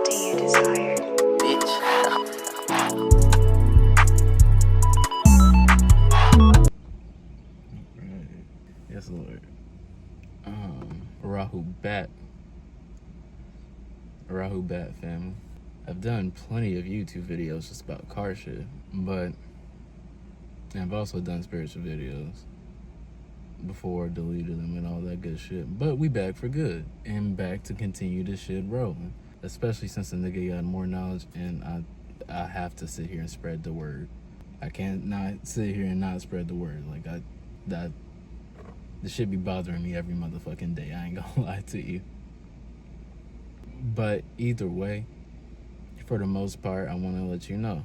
do you desire? Bitch. Right. Yes, Lord. Rahu Bat family. I've done plenty of YouTube videos just about car shit, but I've also done spiritual videos before, deleted them and all that good shit. But we back for good and back to continue this shit rolling. Especially since the nigga got more knowledge, and I have to sit here and spread the word. I can't not sit here and not spread the word. Like this shit be bothering me every motherfucking day. I ain't gonna lie to you. But either way, for the most part, I want to let you know.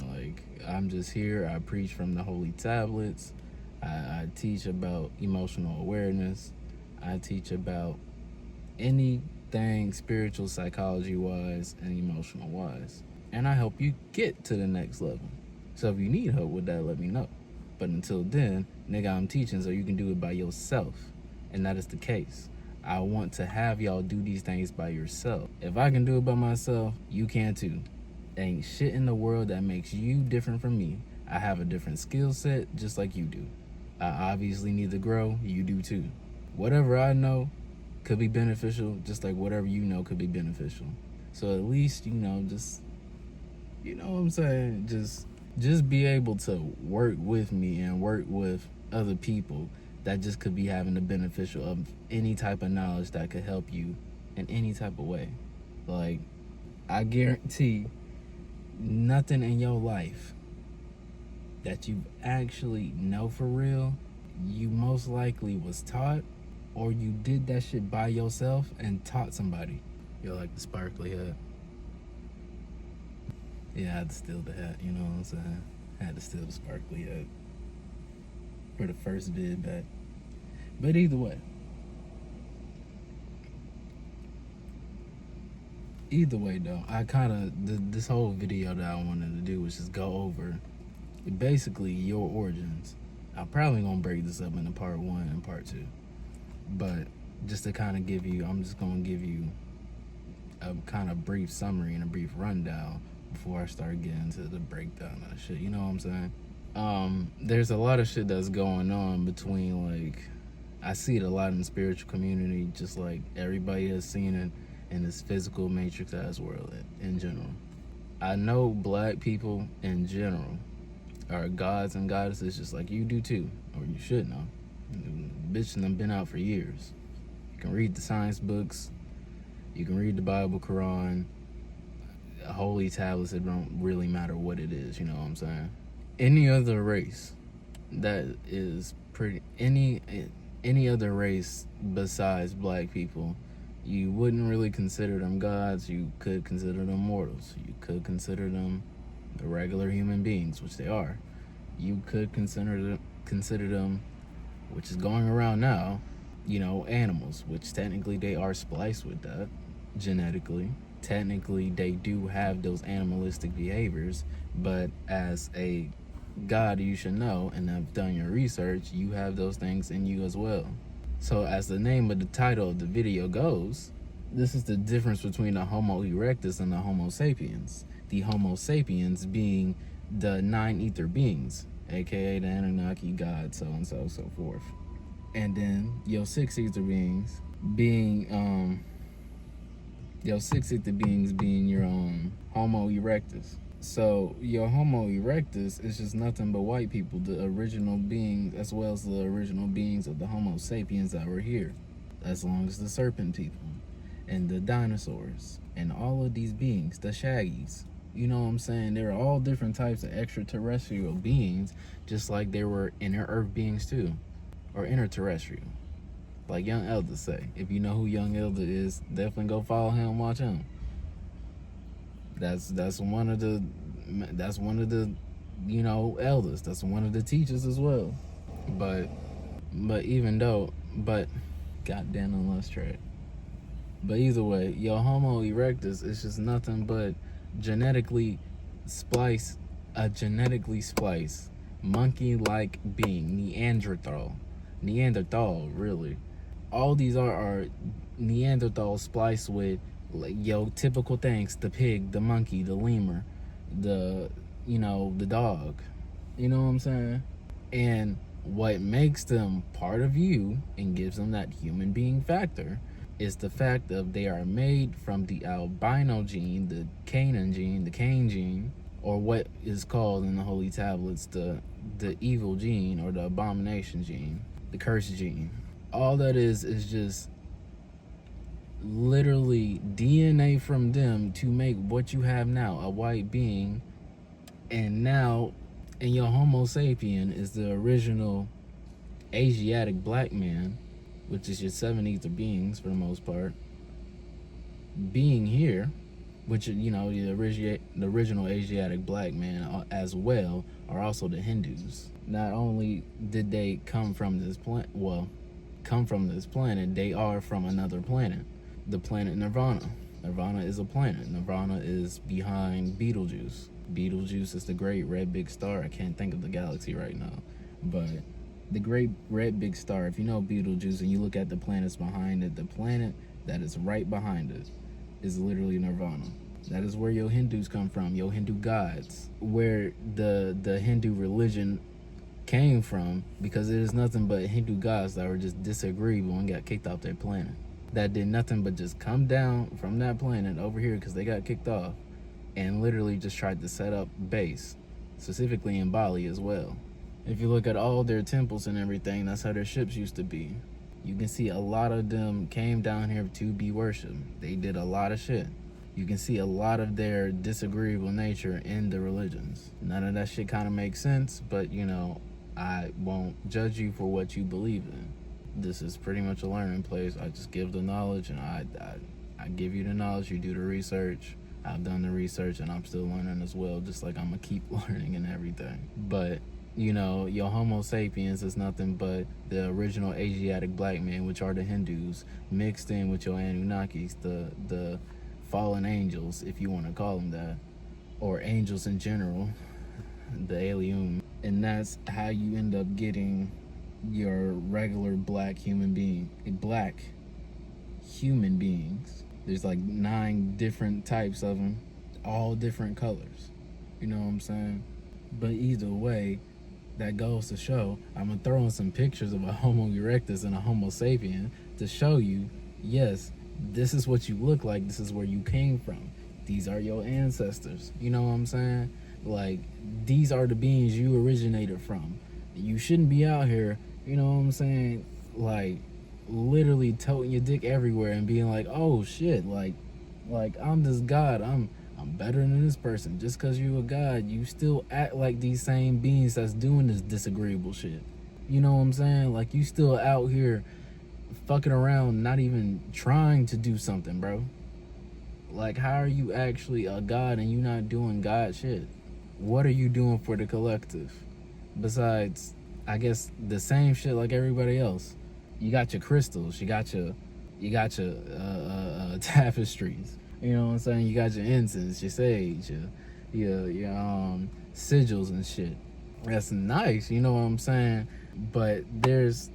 Like, I'm just here. I preach from the holy tablets. I teach about emotional awareness. I teach about anything spiritual, psychology-wise, and emotional-wise. And I help you get to the next level. So if you need help with that, let me know. But until then, nigga, I'm teaching so you can do it by yourself. And that is the case. I want to have y'all do these things by yourself. If I can do it by myself, you can too. Ain't shit in the world that makes you different from me. I have a different skill set just like you do. I obviously need to grow, you do too. Whatever I know could be beneficial, just like whatever you know could be beneficial. So at least, just, you know what I'm saying? Just be able to work with me and work with other people that just could be having the beneficial of any type of knowledge that could help you in any type of way. Like, I guarantee nothing in your life that you actually know for real, you most likely was taught, or you did that shit by yourself and taught somebody. You're like the sparkly hat. Yeah, I had to steal the hat, you know what I'm saying? I had to steal the sparkly hat for the first vid back. But either way, though, I this whole video that I wanted to do was just go over basically your origins. I'm probably gonna break this up into part 1 and part 2, but just to kind of I'm just gonna give you a kind of brief summary and a brief rundown before I start getting into the breakdown of shit. You know what I'm saying? There's a lot of shit that's going on between, like, I see it a lot in the spiritual community, just like everybody has seen it in this physical matrix ass world in general. I know black people in general are gods and goddesses just like you do too, or you should know. Bitch done been out for years. You can read the science books, you can read the Bible, Quran, holy tablets. It don't really matter what it is, you know what I'm saying? Any other race that is any other race besides black people, you wouldn't really consider them gods. You could consider them mortals. You could consider them the regular human beings, which they are. You could consider them, which is going around now, animals, which technically they are spliced with that genetically. Technically, they do have those animalistic behaviors, but as a God, you should know, and have done your research, you have those things in you as well. So as the name of the title of the video goes, this is the difference between the Homo erectus and the Homo sapiens. The Homo sapiens being the 9 ether beings, aka the Anunnaki, God, so and so, so forth. And then your 6 ether beings being your Homo erectus. So your Homo erectus is just nothing but white people, the original beings, as well as the original beings of the Homo sapiens that were here, as long as the serpent people and the dinosaurs and all of these beings, the shaggies. You know what I'm saying? There are all different types of extraterrestrial beings, just like there were inner earth beings too, or interterrestrial. Like Young Elder say. If you know who Young Elder is, definitely go follow him, watch him. That's one of the elders. That's one of the teachers as well. But goddamn, I lost track. But either way, your Homo erectus is just nothing but a genetically spliced monkey-like being, Neanderthal, really. All these are Neanderthal spliced with Like, typical things: the pig, the monkey, the lemur, the the dog. You know what I'm saying? And what makes them part of you and gives them that human being factor is the fact of they are made from the albino gene, the Canaan gene, the Cain gene, or what is called in the holy tablets the evil gene or the abomination gene, the curse gene. All that is just literally DNA from them to make what you have now, a white being. And now, and your Homo sapien is the original Asiatic black man, which is your seven ether beings for the most part, being here, which the original Asiatic black man as well are also the Hindus. Not only did they come from this planet, they are from another planet, the planet Nirvana. Nirvana is a planet. Nirvana is behind Betelgeuse. Betelgeuse is the great red big star. I can't think of the galaxy right now, but the great red big star, if you know Betelgeuse and you look at the planets behind it, the planet that is right behind it is literally Nirvana. That is where your Hindus come from, your Hindu gods, where the Hindu religion came from, because it is nothing but Hindu gods that were just disagreeable and got kicked off their planet. That did nothing but just come down from that planet over here because they got kicked off and literally just tried to set up base, specifically in Bali as well. If you look at all their temples and everything, that's how their ships used to be. You can see a lot of them came down here to be worshipped. They did a lot of shit. You can see a lot of their disagreeable nature in the religions. None of that shit kind of makes sense, but I won't judge you for what you believe in. This is pretty much a learning place. I just give the knowledge, and I give you the knowledge. You do the research. I've done the research, and I'm still learning as well, just like I'm gonna keep learning and everything. But your Homo sapiens is nothing but the original Asiatic black man, which are the Hindus, mixed in with your Anunnakis, the fallen angels, if you want to call them that, or angels in general, the alien. And that's how you end up getting your regular black human beings. There's like 9 different types of them, all different colors. You know what I'm saying? But either way, that goes to show, I'm gonna throw in some pictures of a Homo erectus and a Homo sapien to show you, yes, this is what you look like, this is where you came from, these are your ancestors. You know what I'm saying? Like, these are the beings you originated from. You shouldn't be out here, you know what I'm saying, like literally toting your dick everywhere and being like, oh shit, like I'm this god, I'm better than this person. Just because you a god, you still act like these same beings that's doing this disagreeable shit. You know what I'm saying? Like, you still out here fucking around, not even trying to do something, bro. Like, how are you actually a god and you not doing god shit? What are you doing for the collective? Besides, I guess, the same shit like everybody else. You got your crystals, you got your tapestries. You know what I'm saying? You got your incense, your sage, your sigils and shit. That's nice, you know what I'm saying? But there's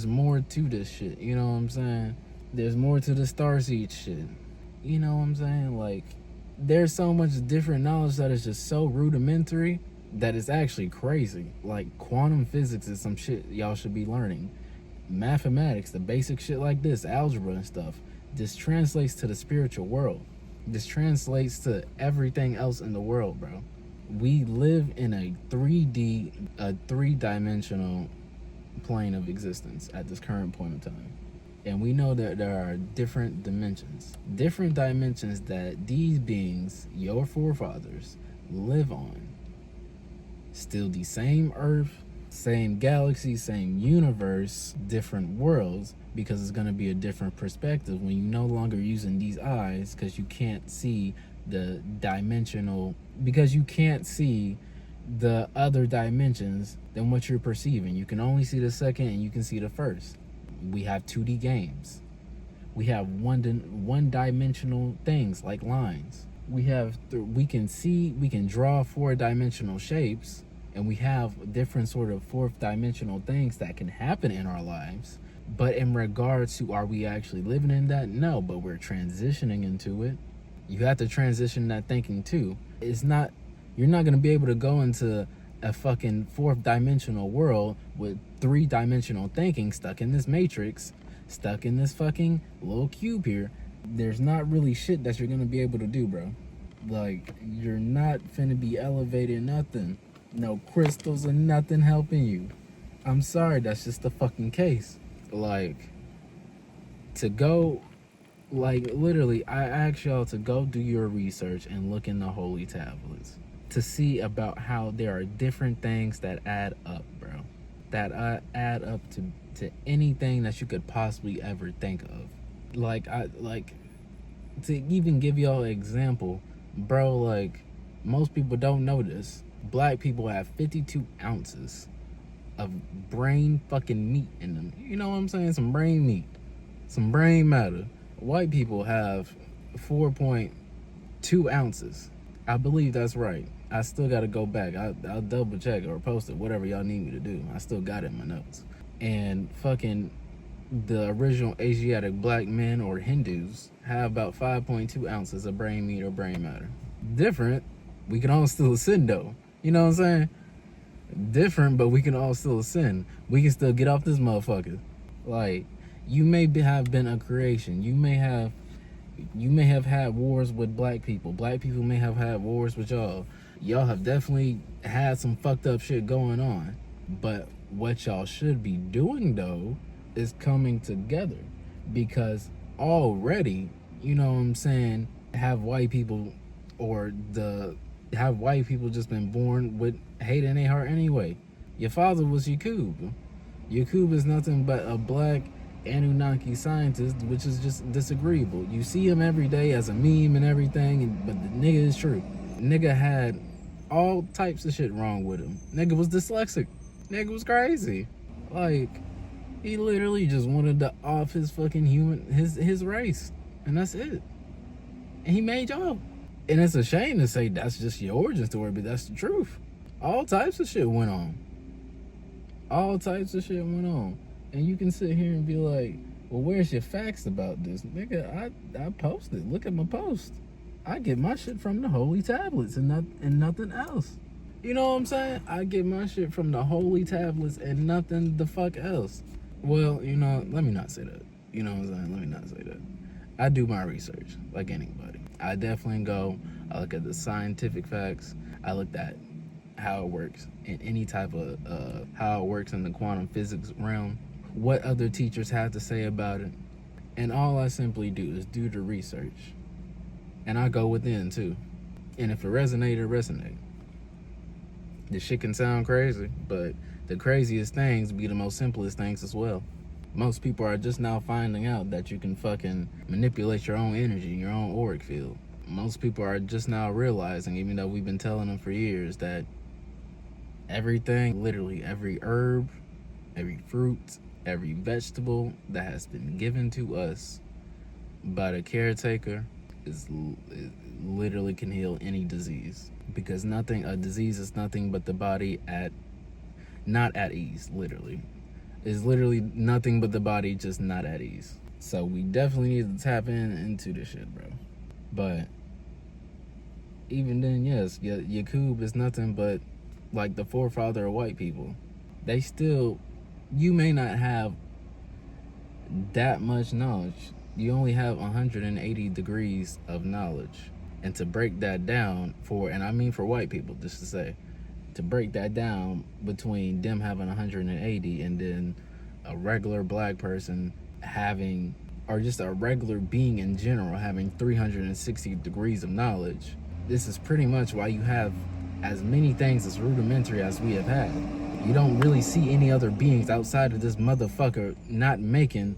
more to this shit, you know what I'm saying? There's more to the starseed shit. You know what I'm saying? Like, there's so much different knowledge that is just so rudimentary that it's actually crazy. Like, quantum physics is some shit y'all should be learning. Mathematics, the basic shit like this, algebra and stuff. This translates to the spiritual world. This translates to everything else in the world, bro. We live in a 3-dimensional plane of existence at this current point in time. And we know that there are different dimensions that these beings, your forefathers, live on. Still the same Earth, same galaxy, same universe, different worlds, because it's going to be a different perspective when you're no longer using these eyes, because you can't see the other dimensions than what you're perceiving. You can only see the second and you can see the first. We have 2D games. We have one-dimensional things like lines. We can draw 4-dimensional shapes, and we have different sort of 4th dimensional things that can happen in our lives. But in regards to, are we actually living in that? No, but we're transitioning into it. You have to transition that thinking too. It's not, you're not going to be able to go into a fucking fourth dimensional world with three dimensional thinking, stuck in this matrix, stuck in this fucking little cube here. There's not really shit that you're going to be able to do, bro. Like, you're not finna be elevated, nothing. No crystals or nothing helping you. I'm sorry, that's just the fucking case. Like, to go, like, literally, I ask y'all to go do your research and look in the holy tablets to see about how there are different things that add up, bro. That add up to anything that you could possibly ever think of. Like, to even give y'all an example, bro, like, most people don't know this. Black people have 52 ounces of brain fucking meat in them. You know what I'm saying? Some brain meat, some brain matter. White people have 4.2 ounces. I believe that's right. I still got to go back. I'll double check or post it, whatever y'all need me to do. I still got it in my notes. And fucking the original Asiatic black men or Hindus have about 5.2 ounces of brain meat or brain matter. Different. We can all still ascend though. You know what I'm saying? Different, but we can all still ascend. We can still get off this motherfucker. Like, you may have been a creation. You may have had wars with black people. Black people may have had wars with y'all. Y'all have definitely had some fucked up shit going on. But what y'all should be doing though is coming together, because already, you know what I'm saying, have white people just been born with hate in their heart anyway. Your father was Yakub. Yakub is nothing but a black Anunnaki scientist, which is just disagreeable. You see him every day as a meme and everything, but the nigga is true. Nigga had all types of shit wrong with him. Nigga was dyslexic. Nigga was crazy. Like, he literally just wanted to off his fucking his race. And that's it. And he made y'all. And it's a shame to say that's just your origin story, but that's the truth. All types of shit went on. All types of shit went on. And you can sit here and be like, well, where's your facts about this? Nigga, I posted. Look at my post. I get my shit from the holy tablets and nothing else. You know what I'm saying? I get my shit from the holy tablets and nothing the fuck else. Well, you know, let me not say that. You know what I'm saying? Let me not say that. I do my research like anybody. I definitely go, I look at the scientific facts. I looked at how it works in any type of, how it works in the quantum physics realm, what other teachers have to say about it. And all I simply do is do the research. And I go within too. And if it resonates, it resonates. This shit can sound crazy, but the craziest things be the most simplest things as well. Most people are just now finding out that you can fucking manipulate your own energy, your own auric field. Most people are just now realizing, even though we've been telling them for years, that everything, literally every herb, every fruit, every vegetable that has been given to us by the caretaker is literally can heal any disease. Because a disease is nothing but the body not at ease, literally. It's literally nothing but the body just not at ease. So we definitely need to tap into this shit, bro. But even then, yes, Yakub is nothing but like the forefather of white people. They still, you may not have that much knowledge. You only have 180 degrees of knowledge. And to break that down and I mean for white people, just to say, to break that down between them having 180 and then a regular black person having, or just a regular being in general having 360 degrees of knowledge, this is pretty much why you have as many things as rudimentary as we have had. You don't really see any other beings outside of this motherfucker not making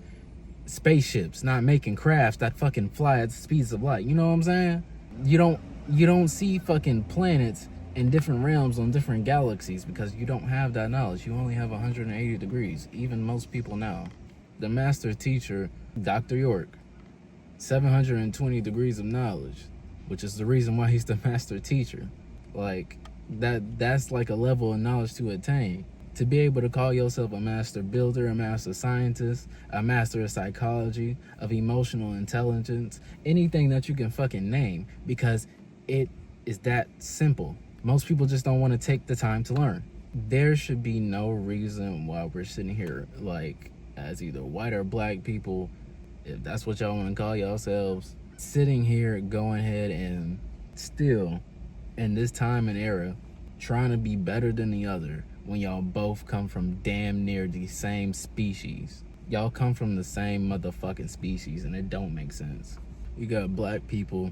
spaceships, not making crafts that fucking fly at the speeds of light. You know what I'm saying? You don't see fucking planets in different realms on different galaxies because you don't have that knowledge. You only have 180 degrees, even most people now. The master teacher, Dr. York, 720 degrees of knowledge, which is the reason why he's the master teacher. Like, that's like a level of knowledge to attain. To be able to call yourself a master builder, a master scientist, a master of psychology, of emotional intelligence, anything that you can fucking name, because it is that simple. Most people just don't want to take the time to learn. There should be no reason why we're sitting here like as either white or black people, if that's what y'all want to call yourselves, sitting here going ahead and still in this time and era trying to be better than the other when y'all both come from damn near the same species. Y'all come from the same motherfucking species, and it don't make sense. You got black people,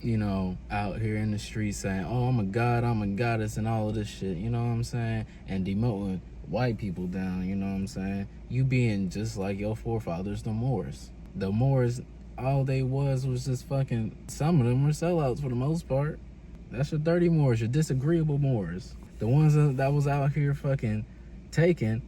you know, out here in the streets saying, oh, I'm a god, I'm a goddess, and all of this shit, you know what I'm saying? And demoting white people down, you know what I'm saying? You being just like your forefathers, the Moors. The Moors, all they was just fucking, some of them were sellouts for the most part. That's your dirty Moors, your disagreeable Moors. The ones that was out here fucking taking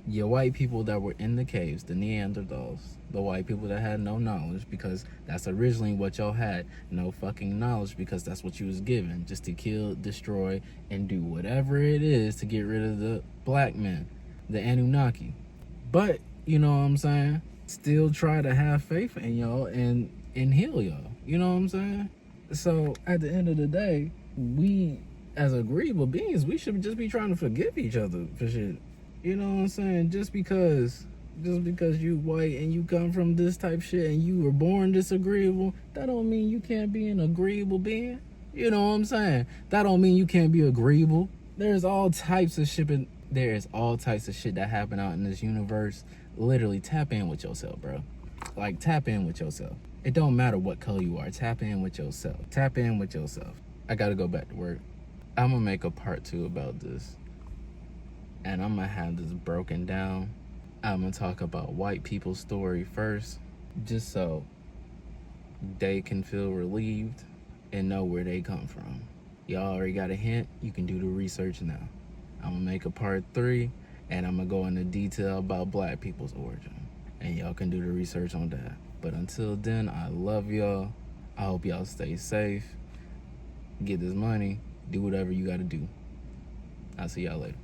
your white people that were in the caves, the Neanderthals, the white people that had no knowledge, because that's originally what y'all had, no fucking knowledge, because that's what you was given, just to kill, destroy, and do whatever it is to get rid of the black men, the Anunnaki. But, you know what I'm saying, still try to have faith in y'all and heal y'all, you know what I'm saying? So at the end of the day, we as agreeable beings, we should just be trying to forgive each other for shit. You know what I'm saying? Just because you white and you come from this type shit and you were born disagreeable, that don't mean you can't be an agreeable being. You know what I'm saying? That don't mean you can't be agreeable. There's all types of shit that happen out in this universe. Literally tap in with yourself, bro. Like, tap in with yourself. It don't matter what color you are. Tap in with yourself. Tap in with yourself. I gotta go back to work. I'm gonna make a part 2 about this. And I'm gonna have this broken down. I'm gonna talk about white people's story first, just so they can feel relieved and know where they come from. Y'all already got a hint. You can do the research now. I'm gonna make a part 3, and I'm gonna go into detail about black people's origin. And y'all can do the research on that. But until then, I love y'all. I hope y'all stay safe. Get this money. Do whatever you gotta do. I'll see y'all later.